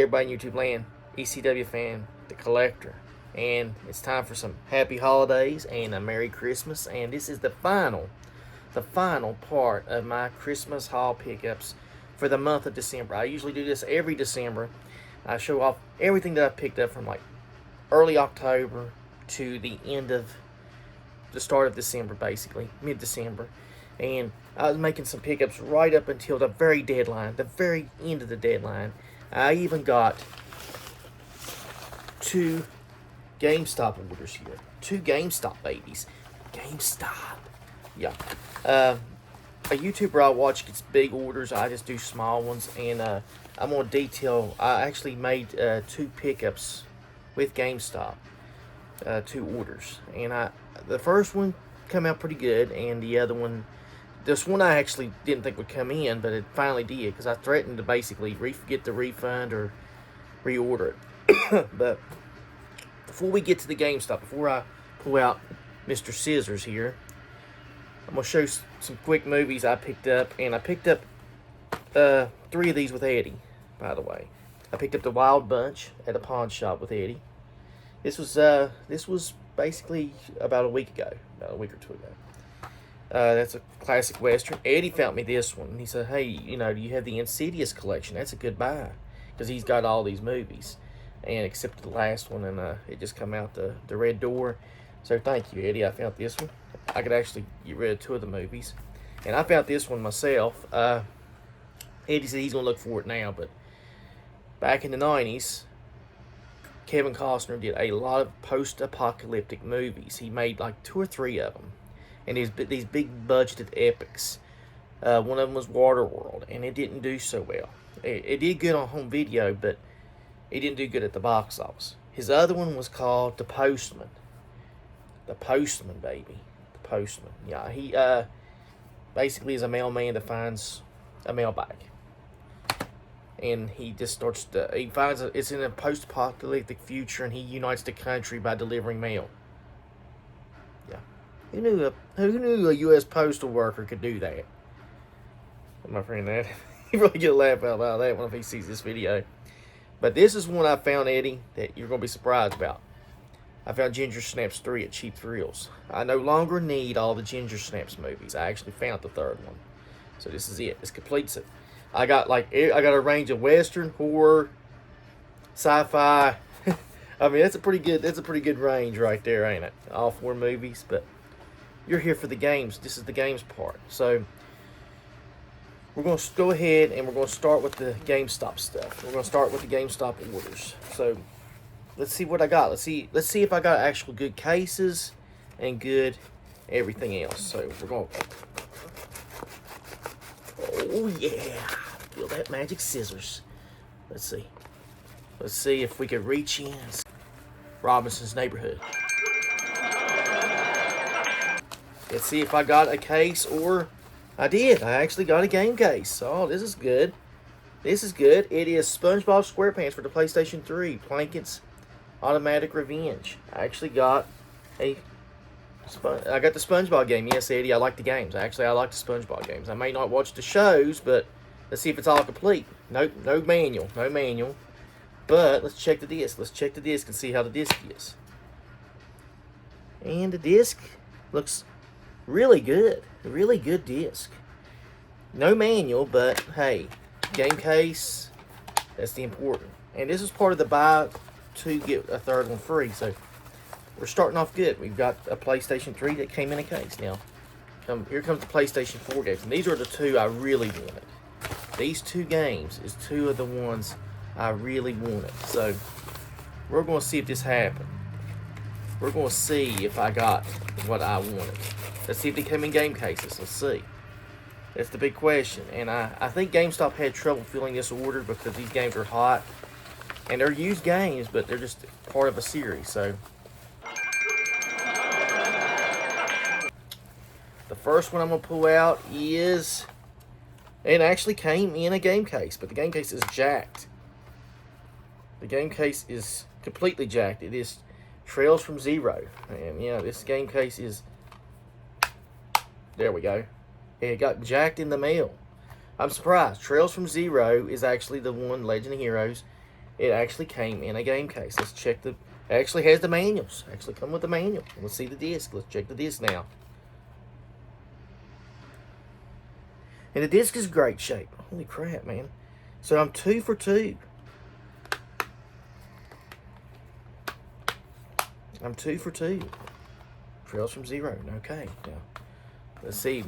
everybody in YouTube land, ECWFAN, the collector. And it's time for some happy holidays and a Merry Christmas. And this is the final part of my Christmas haul pickups for the month of December. I usually do this every December. I show off everything that I picked up from like early October to the end of the start of December, basically, mid-December. And I was making some pickups right up until the very deadline, the very end of the deadline. I even got 2 GameStop orders here. 2 GameStop babies. GameStop. Yeah. A YouTuber I watch gets big orders. I just do small ones. And I'm going to detail. I actually made 2 pickups with GameStop. 2 orders. And the first one came out pretty good. And the other one, this one I actually didn't think would come in, but it finally did, because I threatened to basically get the refund or reorder it. But before we get to the GameStop, before I pull out Mr. Scissors here, I'm going to show some quick movies I picked up. And I picked up 3 of these with Eddie, by the way. I picked up The Wild Bunch at a pawn shop with Eddie. This was basically about a week or 2 ago. That's a classic Western. Eddie found me this one. He said, hey, you know, do you have the Insidious collection? That's a good buy, because he's got all these movies. And except the last one, and it just come out the Red Door. So thank you, Eddie. I found this one. I could actually get rid of 2 of the movies. And I found this one myself. Eddie said he's going to look for it now, but back in the 90s, Kevin Costner did a lot of post-apocalyptic movies. He made like 2 or 3 of them. And these big budgeted epics. One of them was Waterworld, and it didn't do so well. It did good on home video, but it didn't do good at the box office. His other one was called The Postman. The Postman, baby. The Postman. Yeah, he basically is a mailman that finds a mailbag. And he just starts to, he finds it's in a post-apocalyptic future, and he unites the country by delivering mail. Yeah. Who knew a U.S. postal worker could do that? My friend, that he really get a laugh out loud that when he sees this video. But this is one I found, Eddie, that you're going to be surprised about. I found Ginger Snaps 3 at Cheap Thrills. I no longer need all the Ginger Snaps movies. I actually found the 3rd one. So this is it. This completes it. I got a range of Western, horror, sci-fi. I mean, that's a pretty good range right there, ain't it? All 4 movies, but you're here for the games. This is the games part. So we're going to go ahead and we're going to start with the GameStop stuff. We're going to start with the GameStop orders. So let's see what I got. Let's see if I got actual good cases and good everything else. So we're going to... Oh, yeah. Feel that magic scissors. Let's see. Let's see if we can reach in. Robinson's Neighborhood. Let's see if I got a case, or I did. I actually got a game case. Oh, this is good. This is good. It is SpongeBob SquarePants for the PlayStation 3. Plankett's Automatic Revenge. I actually got the SpongeBob game. Yes, Eddie, I like the games. Actually, I like the SpongeBob games. I may not watch the shows, but let's see if it's all complete. No manual. No manual. But let's check the disc. Let's check the disc and see how the disc is. And the disc looks really good. A really good disc. No manual, but hey, game case, that's the important. And this is part of the buy 2 get a 3rd one free. So we're starting off good. We've got a PlayStation 3 that came in a case. Now, here comes the PlayStation 4 games. And these are the 2 I really wanted. These 2 games is 2 of the ones I really wanted. So we're going to see if this happened. We're going to see if I got what I wanted. Let's see if they come in game cases. Let's see. That's the big question. And I think GameStop had trouble filling this order because these games are hot. And they're used games, but they're just part of a series. So the first one I'm going to pull out is... It actually came in a game case, but the game case is jacked. The game case is completely jacked. It is Trails from Zero. And yeah, this game case is... There we go. It got jacked in the mail. I'm surprised. Trails from Zero is actually the one, Legend of Heroes. It actually came in a game case. Let's check the... It actually has the manuals. Actually come with the manual. Let's see the disc. Let's check the disc now. And the disc is great shape. Holy crap, man. So I'm 2 for 2. I'm 2 for 2. Trails from Zero. Okay. Now, let's see.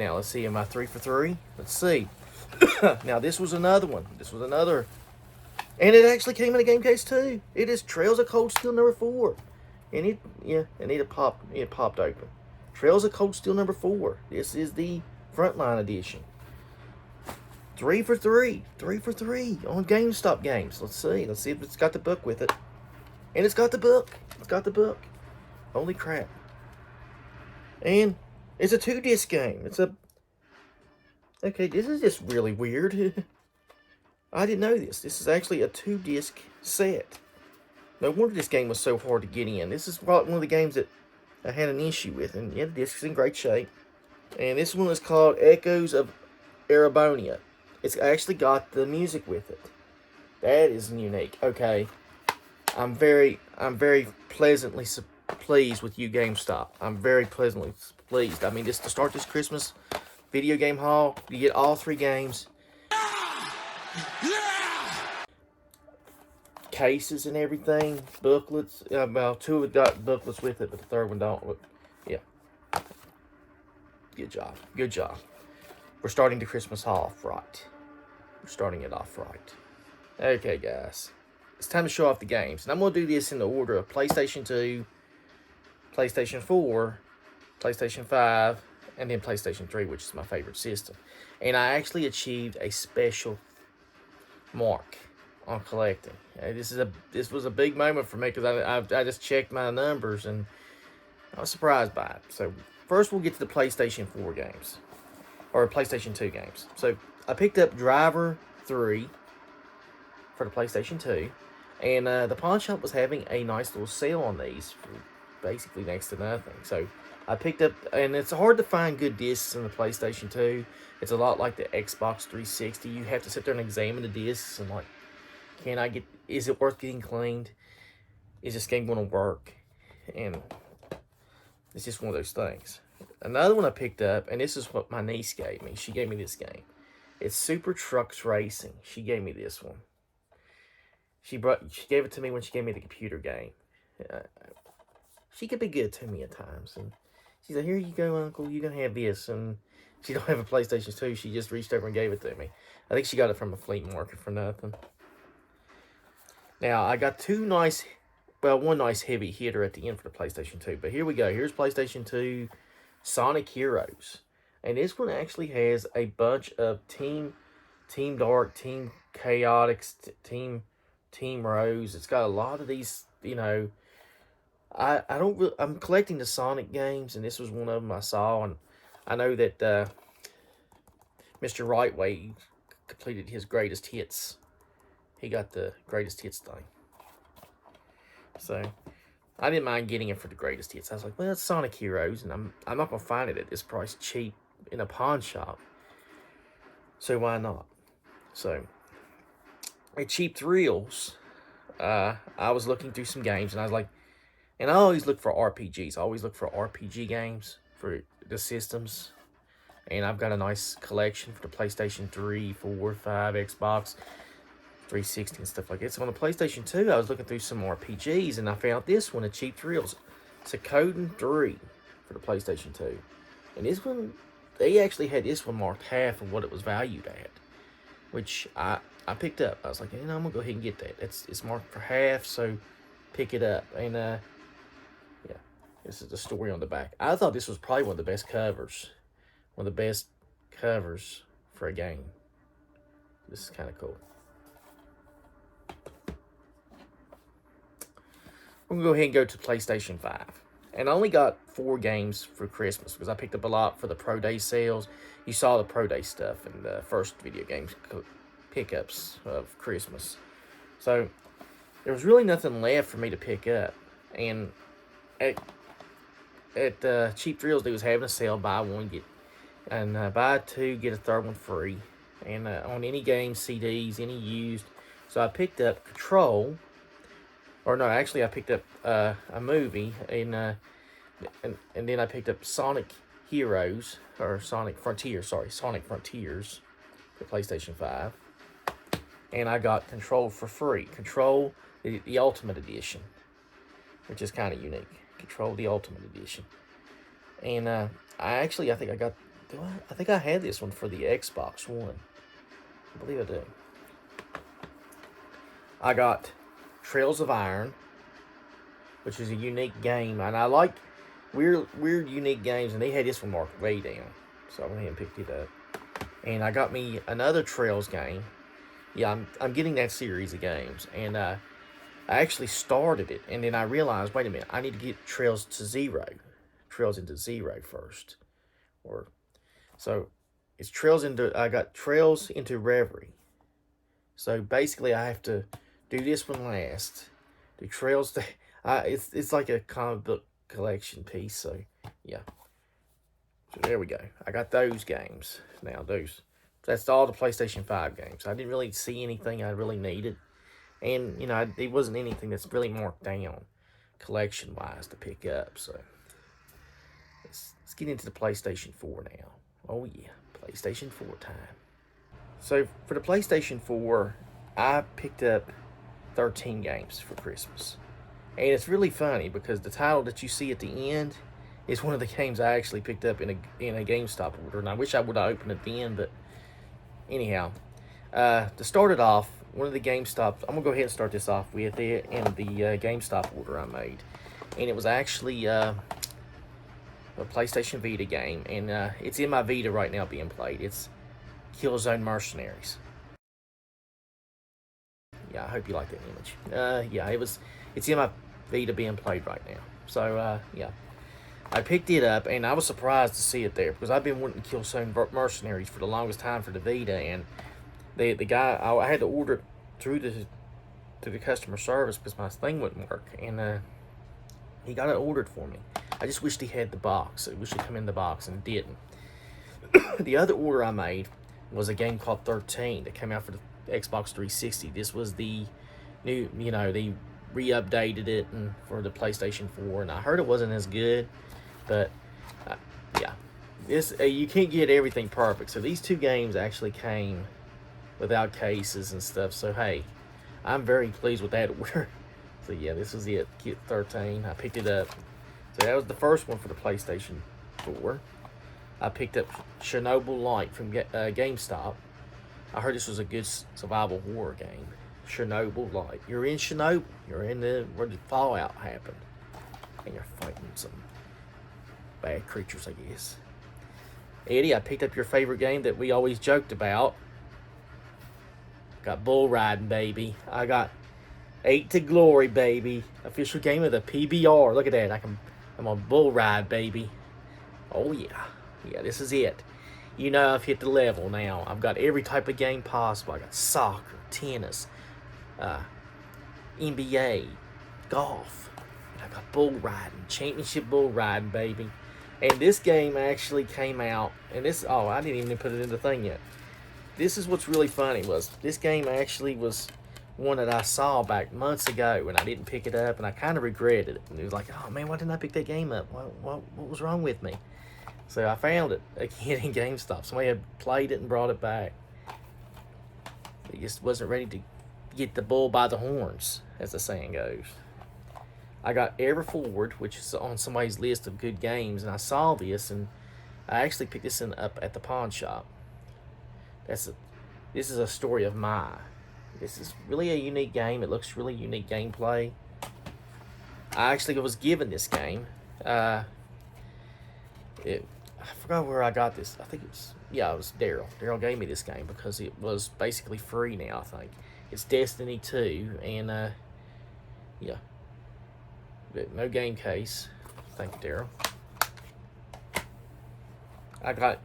Am I 3 for 3? Let's see. Now, this was another one. This was another... And it actually came in a game case too. It is Trails of Cold Steel number 4. And it popped open. Trails of Cold Steel number 4. This is the Frontline edition. 3 for 3. 3 for 3 on GameStop games. Let's see if it's got the book with it. And it's got the book. It's got the book. Holy crap. And it's a 2-disc game. Okay, this is just really weird. I didn't know this. This is actually a 2-disc set. No wonder this game was so hard to get in. This is probably one of the games that I had an issue with. And yeah, the disc is in great shape. And this one is called Echoes of Erebonia. It's actually got the music with it. That is unique. Okay. I'm very pleasantly pleased with you, GameStop. I'm very pleasantly pleased. I mean, just to start this Christmas video game haul, you get all 3 games. Cases and everything, booklets. Well, 2 have got booklets with it, but the 3rd one don't. Look, yeah. Good job. Good job. We're starting the Christmas haul off right. We're starting it off right. Okay, guys. It's time to show off the games. And I'm going to do this in the order of PlayStation 2, PlayStation 4, PlayStation 5, and then PlayStation 3, which is my favorite system. And I actually achieved a special mark on collecting. This was a big moment for me because I just checked my numbers and I was surprised by it. So first we'll get to the PlayStation 4 games, or PlayStation 2 games. So I picked up Driver 3 for the PlayStation 2, and the pawn shop was having a nice little sale on these for basically next to nothing. So I picked up, and it's hard to find good discs in the PlayStation 2. It's a lot like the Xbox 360. You have to sit there and examine the discs and like, is it worth getting cleaned? Is this game going to work? And it's just one of those things. Another one I picked up, and this is what my niece gave me. She gave me this game. It's Super Trucks Racing. She gave me this one. She gave it to me when she gave me the computer game. She could be good to me at times. And she's like, here you go, Uncle. You can have this. And she don't have a PlayStation 2. She just reached over and gave it to me. I think she got it from a flea market for nothing. Now, I got one nice heavy hitter at the end for the PlayStation 2. But here we go. Here's PlayStation 2 Sonic Heroes. And this one actually has a bunch of Team Dark, Team Chaotix, Team Rose. It's got a lot of these, you know. I'm collecting the Sonic games, and this was one of them I saw. And I know that Mr. Rightway completed his greatest hits. He got the greatest hits thing. So I didn't mind getting it for the greatest hits. I was like, well, it's Sonic Heroes, and I'm not going to find it at this price cheap in a pawn shop. So why not? So at Cheap Thrills, I was looking through some games, and I was like, and I always look for RPGs. I always look for RPG games for the systems. And I've got a nice collection for the PlayStation 3, 4, 5, Xbox 360 and stuff like that. So on the PlayStation 2, I was looking through some RPGs, and I found this one at Cheap Thrills. It's a Coden 3 for the PlayStation 2. And this one, they actually had this one marked half of what it was valued at, which I picked up. I was like, I'm going to go ahead and get that. It's marked for half, so pick it up. And, yeah, this is the story on the back. I thought this was probably one of the best covers. One of the best covers for a game. This is kind of cool. We're going to go ahead and go to PlayStation 5. And I only got 4 games for Christmas because I picked up a lot for the Pro Day sales. You saw the Pro Day stuff in the first video games pickups of Christmas. So there was really nothing left for me to pick up. And at Cheap Thrills, they was having a sale, buy one, buy 2, get a 3rd one free. And on any game, CDs, any used So I picked up Control, or no, actually I picked up a movie, and then I picked up Sonic Heroes, or Sonic Frontiers, sorry, Sonic Frontiers for PlayStation 5. And I got Control for free. Control, the Ultimate Edition, which is kind of unique. Control, the Ultimate Edition. And I think I got, I think I had this one for the Xbox One. I believe I do. I got Trails of Iron, which is a unique game, and I like weird unique games, and they had this one marked way down, so I went ahead and picked it up. And I got me another Trails game. Yeah, I'm getting that series of games, and I actually started it, and then I realized, wait a minute, I need to get Trails into Zero first, so it's I got Trails into Reverie. So basically, I have to do this one last. Do Trails to... it's like a comic book collection piece, so yeah. So there we go. I got those games. Now, that's all the PlayStation 5 games. I didn't really see anything I really needed. And, it wasn't anything that's really marked down collection-wise to pick up, so... Let's get into the PlayStation 4 now. Oh yeah, PlayStation 4 time. So, for the PlayStation 4, I picked up 13 games for Christmas. And it's really funny because the title that you see at the end is one of the games I actually picked up in a GameStop order. And I wish I would have opened it then, but anyhow. To start it off, one of the GameStops, I'm going to go ahead and start this off with it in the GameStop order I made. And it was actually a PlayStation Vita game. And it's in my Vita right now being played. It's Killzone Mercenaries. Yeah, I hope you like that image. Yeah, it's in my Vita being played right now. So, yeah. I picked it up, and I was surprised to see it there, because I've been wanting to Killzone Mercenaries for the longest time for the Vita, and the guy, I had to order it through the customer service because my thing wouldn't work, and he got it ordered for me. I just wished he had the box. I wish it come in the box, and it didn't. The other order I made was a game called 13 that came out for the Xbox 360. This was the new, they re-updated it and for the PlayStation 4, and I heard it wasn't as good, but yeah, this you can't get everything perfect. So these two games actually came without cases and stuff. So hey, I'm very pleased with that order. So yeah, this was it, Kit 13. I picked it up. So that was the first one for the PlayStation 4. I picked up Chernobyl Light from GameStop. I heard this was a good survival horror game. Chernobyl Light. You're in Chernobyl. You're in where the fallout happened. And you're fighting some bad creatures, I guess. Eddie, I picked up your favorite game that we always joked about. Got bull riding, baby. I got 8 to Glory, baby. Official game of the PBR. Look at that. I'm on bull ride, baby. Oh yeah. Yeah, this is it. I've hit the level now. I've got every type of game possible. I got soccer, tennis, NBA, golf. And I got bull riding, championship bull riding, baby. And this game actually came out, and I didn't even put it in the thing yet. This is what's really funny was this game actually was one that I saw back months ago, and I didn't pick it up, and I kind of regretted it. And it was like, oh man, why didn't I pick that game up? What was wrong with me? So I found it again in GameStop. Somebody had played it and brought it back. He just wasn't ready to get the bull by the horns, as the saying goes. I got Ever Forward, which is on somebody's list of good games, and I saw this, and I actually picked this up at the pawn shop. This is a story of Mai. This is really a unique game. It looks really unique gameplay. I actually was given this game. I forgot where I got this. I think it was Daryl. Daryl gave me this game because it was basically free now, I think. It's Destiny 2, and yeah. But no game case. Thank you, Daryl. I got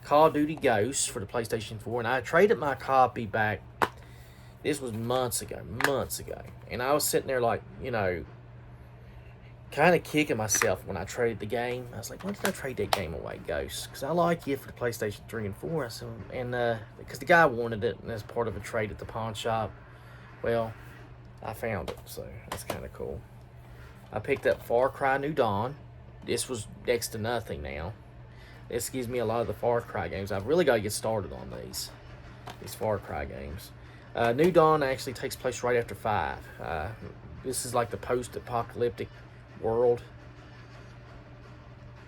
Call of Duty Ghosts for the PlayStation 4, and I traded my copy back. This was months ago. And I was sitting there like, kind of kicking myself when I traded the game. I was like, why did I trade that game away, Ghost? Because I like it for the PlayStation 3 and 4. And because the guy wanted it, and as part of a trade at the pawn shop. Well, I found it, so that's kind of cool. I picked up Far Cry New Dawn. This was next to nothing now. This gives me a lot of the Far Cry games. I've really got to get started on these Far Cry games. New Dawn actually takes place right after 5. This is like the post-apocalyptic world.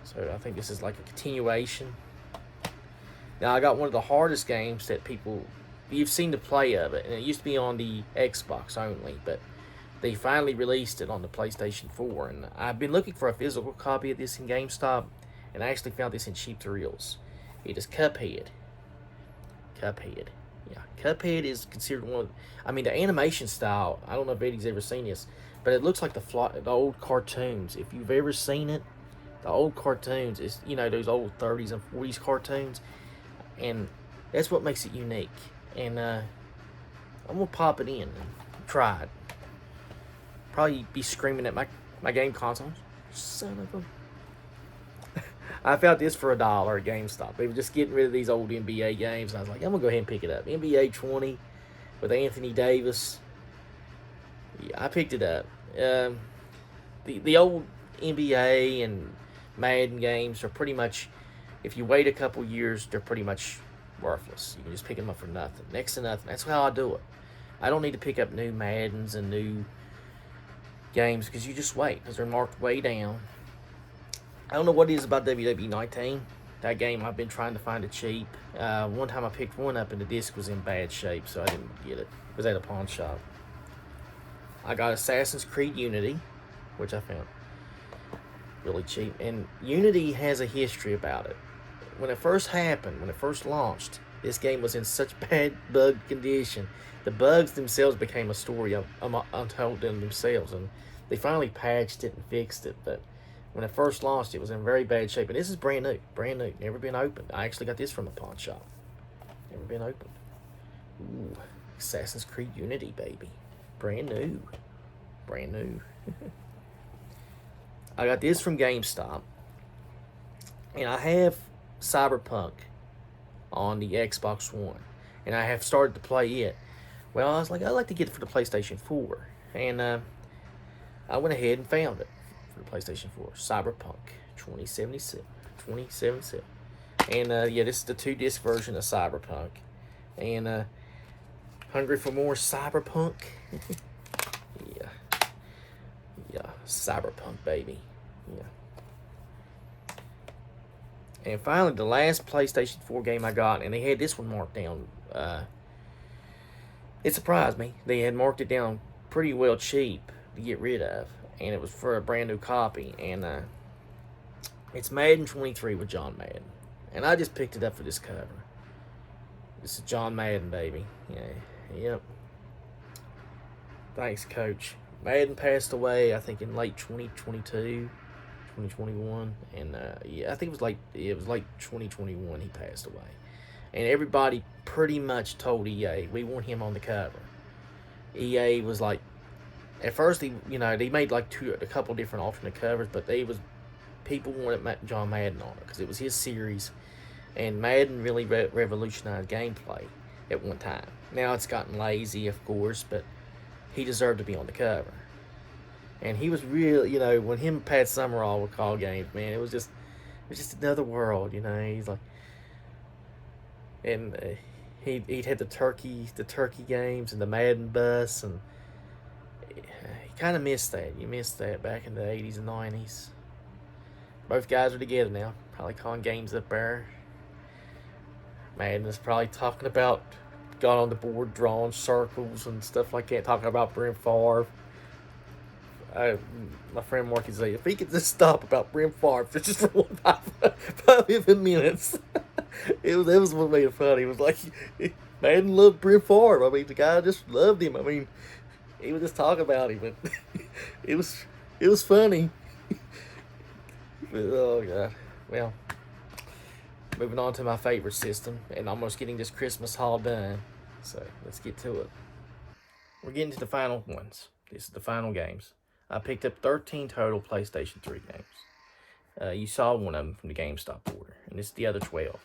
So I think this is like a continuation. Now I got one of the hardest games that you've seen the play of it, and it used to be on the Xbox only, but they finally released it on the PlayStation 4, and I've been looking for a physical copy of this in GameStop, and I actually found this in Cheap Thrills. It is Cuphead. Cuphead. Yeah, Cuphead is considered one of, the animation style, I don't know if Eddie's ever seen this, but it looks like the old cartoons. If you've ever seen it, the old cartoons, is those old 30s and 40s cartoons, and that's what makes it unique. And I'm going to pop it in and try it. Probably be screaming at my game consoles. Son of a... I found this for $1 at GameStop. They were just getting rid of these old NBA games, and I was like, I'm going to go ahead and pick it up. NBA 20 with Anthony Davis. Yeah, I picked it up. The old NBA and Madden games are pretty much, if you wait a couple years, they're pretty much worthless. You can just pick them up for nothing. Next to nothing. That's how I do it. I don't need to pick up new Maddens and new games because you just wait because they're marked way down. I don't know what it is about WWE 19. That game, I've been trying to find it cheap. One time I picked one up and the disc was in bad shape, so I didn't get it. It was at a pawn shop. I got Assassin's Creed Unity, which I found really cheap. And Unity has a history about it. When it first happened, when it first launched, this game was in such bad bug condition. The bugs themselves became a story untold in themselves, and they finally patched it and fixed it. But when it first launched, it was in very bad shape. And this is brand new, never been opened. I actually got this from a pawn shop. Never been opened. Ooh, Assassin's Creed Unity, baby. Brand new. I got this from GameStop, and I have Cyberpunk on the Xbox One, and I have started to play it. Well, I was like, I'd like to get it for the PlayStation 4, and I went ahead and found it for the PlayStation 4. Cyberpunk 2077. And yeah, this is the 2-disc version of Cyberpunk. And hungry for more Cyberpunk? Yeah, Cyberpunk, baby. Yeah. And finally, the last PlayStation 4 game I got, and they had this one marked down. It surprised me. They had marked it down pretty well cheap to get rid of, and it was for a brand new copy. And it's Madden 23 with John Madden, and I just picked it up for this cover. This is John Madden, baby. Yeah, yep. Thanks, Coach. Madden passed away, I think, in late 2022, 2021, and yeah, I think it was like 2021 he passed away. And everybody pretty much told EA, we want him on the cover. EA was like, at first, they made like a couple different alternate covers, but people wanted John Madden on it because it was his series, and Madden really revolutionized gameplay at one time. Now it's gotten lazy, of course, but he deserved to be on the cover. And he was real, when him and Pat Summerall would call games, man, it was just another world, He's like, and he'd had the turkey games and the Madden bus, and he kind of missed that. You missed that back in the 80s and 90s. Both guys are together now, probably calling games up there. Madden is probably talking about, got on the board, drawing circles and stuff like that, talking about Brent Favre. My friend Mark would say, if he could just stop about Brent Favre for just for 5 minutes. It was what made it funny. It was like, Madden loved Brent Favre. The guy just loved him. He would just talk about him, but it was funny. But, oh God. Well, moving on to my favorite system, and almost getting this Christmas haul done. So let's get to it. We're getting to the final ones. This is the final games. I picked up 13 total PlayStation 3 games. You saw one of them from the GameStop order, and this is the other 12.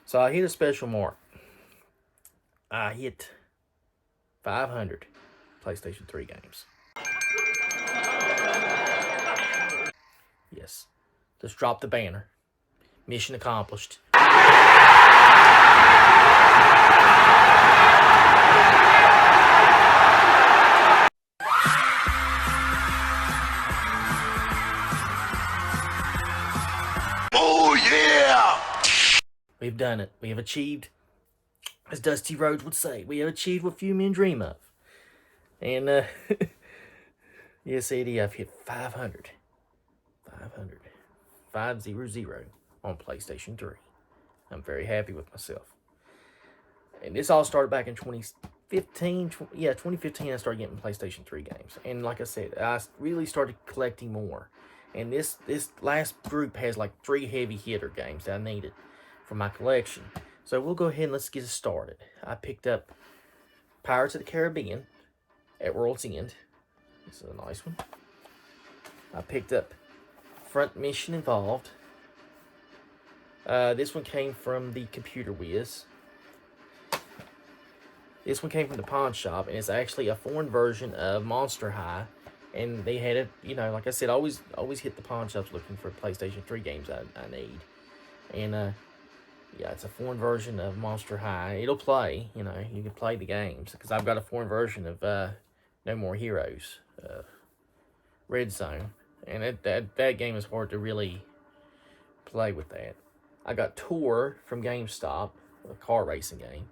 So I hit a special mark. I hit 500 PlayStation 3 games. Yes. Just drop the banner. Mission accomplished. Oh, yeah! We've done it. We have achieved, as Dusty Rhodes would say, we have achieved what few men dream of. And, yes, Eddie, I've hit 500. 500 on PlayStation 3. I'm very happy with myself. And this all started back in 2015. 2015 I started getting PlayStation 3 games. And like I said, I really started collecting more. And this last group has like 3 heavy hitter games that I needed for my collection. So we'll go ahead and let's get it started. I picked up Pirates of the Caribbean at World's End. This is a nice one. I picked up Front Mission Involved. This one came from the Computer Whiz. This one came from the pawn shop, and it's actually a foreign version of Monster High. And they had it, you know, like I said, always hit the pawn shops looking for PlayStation 3 games I need. And, yeah, it's a foreign version of Monster High. It'll play, you know, you can play the games. Because I've got a foreign version of No More Heroes, Red Zone. And that game is hard to really play with that. I got Tour from GameStop, a car racing game.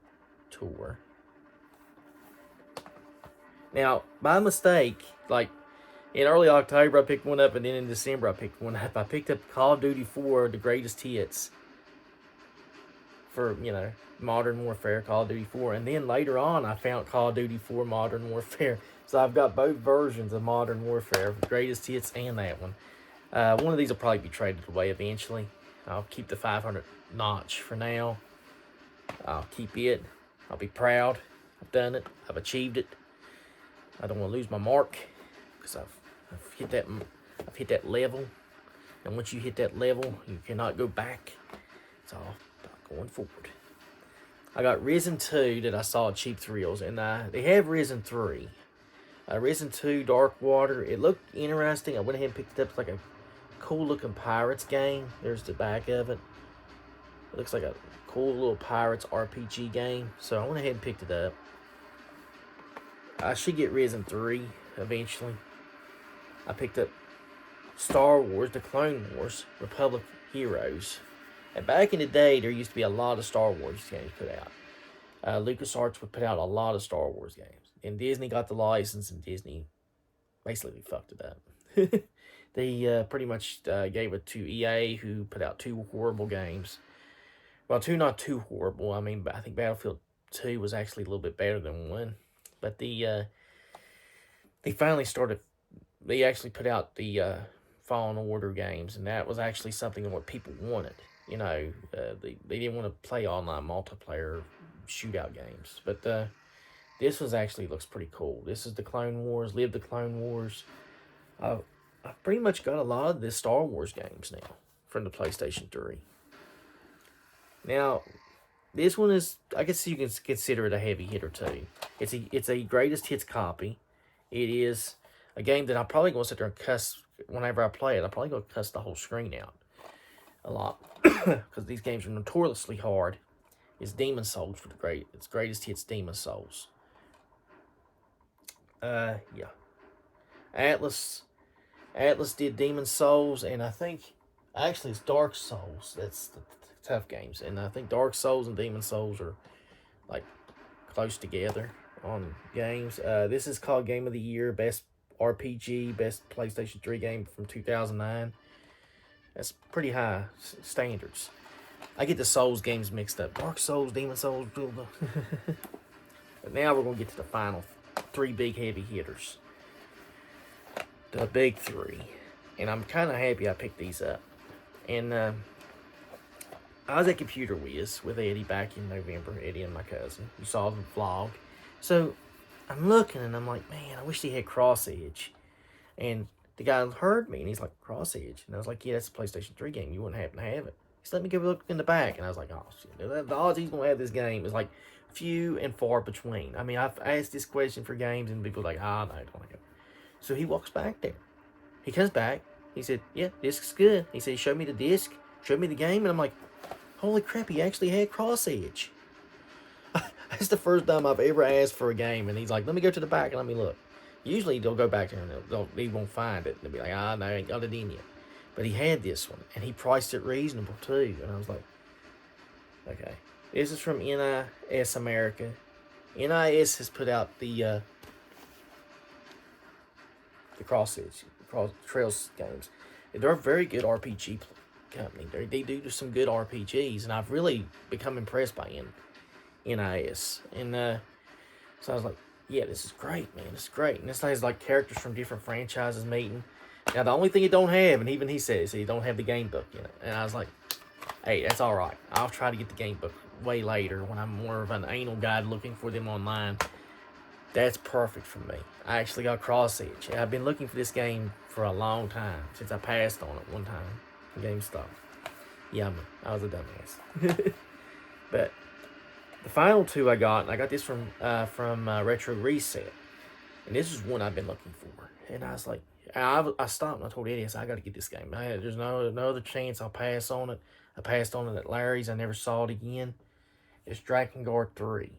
Tour. Now, by mistake, like, in early October I picked one up, and then in December I picked one up. I picked up Call of Duty 4, the greatest hits for, you know, Modern Warfare, Call of Duty 4. And then later on I found Call of Duty 4 Modern Warfare. So I've got both versions of Modern Warfare, greatest hits and that one. One of these will probably be traded away eventually. I'll keep the 500 notch for now. I'll keep it. I'll be proud. I've done it. I've achieved it. I don't want to lose my mark because I've hit that level. And once you hit that level, you cannot go back. It's all about going forward. I got Risen 2 that I saw at Cheap Thrills, and they have Risen 3. Risen 2 Dark Water. It looked interesting. I went ahead and picked it up. It's like a cool looking Pirates game. There's the back of it. It looks like a cool little Pirates RPG game. So I went ahead and picked it up. I should get Risen 3 eventually. I picked up Star Wars, The Clone Wars, Republic Heroes. And back in the day, there used to be a lot of Star Wars games put out. LucasArts would put out a lot of Star Wars games. And Disney got the license, and Disney basically fucked it up. They pretty much gave it to EA, who put out 2 horrible games. Well, 2 not too horrible. I mean, I think Battlefield 2 was actually a little bit better than 1. But they finally started. They actually put out the Fallen Order games, and that was actually something that what people wanted. You know, they didn't want to play online multiplayer shootout games. But this was actually looks pretty cool. This is the Clone Wars. Live the Clone Wars. I've pretty much got a lot of the Star Wars games now from the PlayStation 3. Now, this one is, I guess you can consider it a heavy hitter too. It's a greatest hits copy. It is a game that I'm probably going to sit there and cuss whenever I play it. I'm probably going to cuss the whole screen out a lot because these games are notoriously hard. It's Demon Souls for it's greatest hits Demon Souls. Yeah. Atlas did Demon Souls, and I think actually it's Dark Souls. That's the tough games, and I think Dark Souls and Demon Souls are like close together on games. This is called Game of the Year, Best RPG, Best PlayStation 3 game from 2009. That's pretty high standards. I get the Souls games mixed up. Dark Souls, Demon Souls. But now we're going to get to the final 3 big heavy hitters. The big 3. And I'm kind of happy I picked these up. And I was at Computer Whiz with Eddie back in November. Eddie and my cousin. You saw the vlog. So I'm looking and I'm like, man, I wish they had Cross Edge. And the guy heard me and he's like, Cross Edge? And I was like, yeah, that's a PlayStation 3 game. You wouldn't happen to have it. He said, let me go look in the back. And I was like, oh, shit. The odds he's going to have this game is like few and far between. I mean, I've asked this question for games, and people are like, no, I don't want to go. So he walks back there. He comes back. He said, yeah, disc's good. He said, show me the disc, show me the game. And I'm like, holy crap, he actually had Cross Edge. That's the first time I've ever asked for a game, and he's like, let me go to the back and let me look. Usually they'll go back there and he won't find it. They'll be like, no, I ain't got it in yet. But he had this one, and he priced it reasonable too. And I was like, okay. This is from NIS America. NIS has put out the Cross Trails games. They're a very good RPG company. They do some good RPGs, and I've really become impressed by NIS. And so I was like, yeah, this is great, man. This is great. And this has like characters from different franchises meeting. Now, the only thing it don't have, and even he says, he don't have the game book in it. And I was like, hey, that's all right. I'll try to get the game book way later when I'm more of an anal guy looking for them online. That's perfect for me. I actually got Cross Edge. I've been looking for this game for a long time, since I passed on it one time. GameStop. Yeah, I was a dumbass. But the final two I got, and I got this from Retro Reset. And this is one I've been looking for. And I was like, I stopped and I told Eddie, I said, I got to get this game. There's no other chance I'll pass on it. I passed on it at Larry's. I never saw it again. It's Drakengard 3.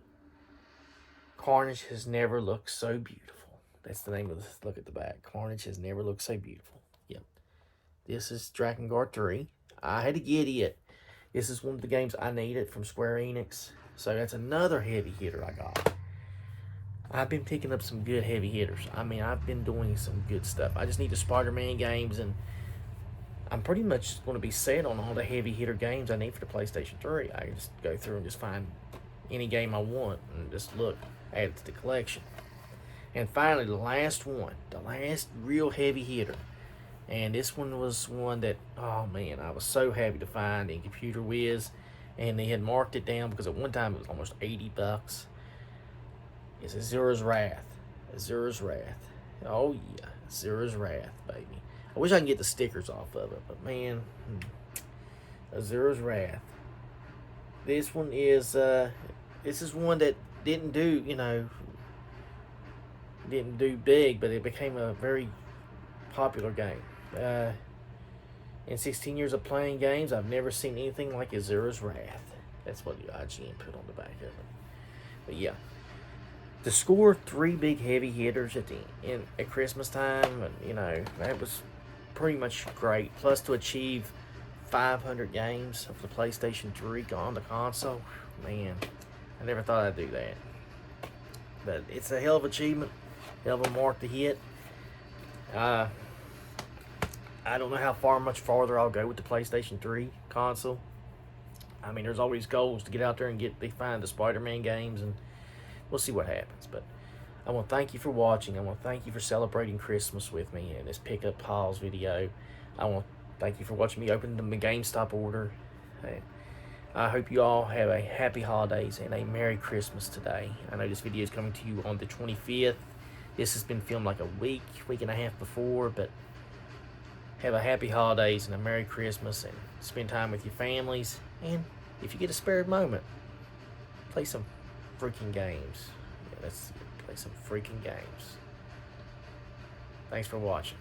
Carnage has never looked so beautiful. That's the name of this. Look at the back. Carnage has never looked so beautiful. Yep. This is Drakengard 3. I had to get it. This is one of the games I needed from Square Enix. So that's another heavy hitter I got. I've been picking up some good heavy hitters. I mean, I've been doing some good stuff. I just need the Spider-Man games, and I'm pretty much going to be set on all the heavy hitter games I need for the PlayStation 3. I can just go through and just find any game I want and just look, add it to the collection. And finally, the last one, the last real heavy hitter. And this one was one that, oh man, I was so happy to find in Computer Wiz. And they had marked it down because at one time it was almost $80. It's Azura's Wrath. Azura's Wrath. Oh yeah, Azura's Wrath, baby. I wish I can get the stickers off of it, but man, Azura's Wrath. This one is this is one that didn't do, didn't do big, but it became a very popular game. In 16 years of playing games, I've never seen anything like Azura's Wrath. That's what the IGN put on the back of it. But yeah, to score 3 big heavy hitters at Christmas time, and that was pretty much great. Plus to achieve 500 games of the PlayStation 3 on the console, man, I never thought I'd do that. But it's a hell of an achievement, hell of a mark to hit. I don't know how much farther I'll go with the PlayStation 3 console. I mean, there's always goals to get out there and find the Spider-Man games, and we'll see what happens. But I want to thank you for watching. I want to thank you for celebrating Christmas with me in this Pickup Piles video. I want to thank you for watching me open the GameStop order. I hope you all have a happy holidays and a Merry Christmas today. I know this video is coming to you on the 25th. This has been filmed like a week and a half before, but have a happy holidays and a Merry Christmas, and spend time with your families. And if you get a spare moment, play some freaking games. Yeah, let's play some freaking games. Thanks for watching.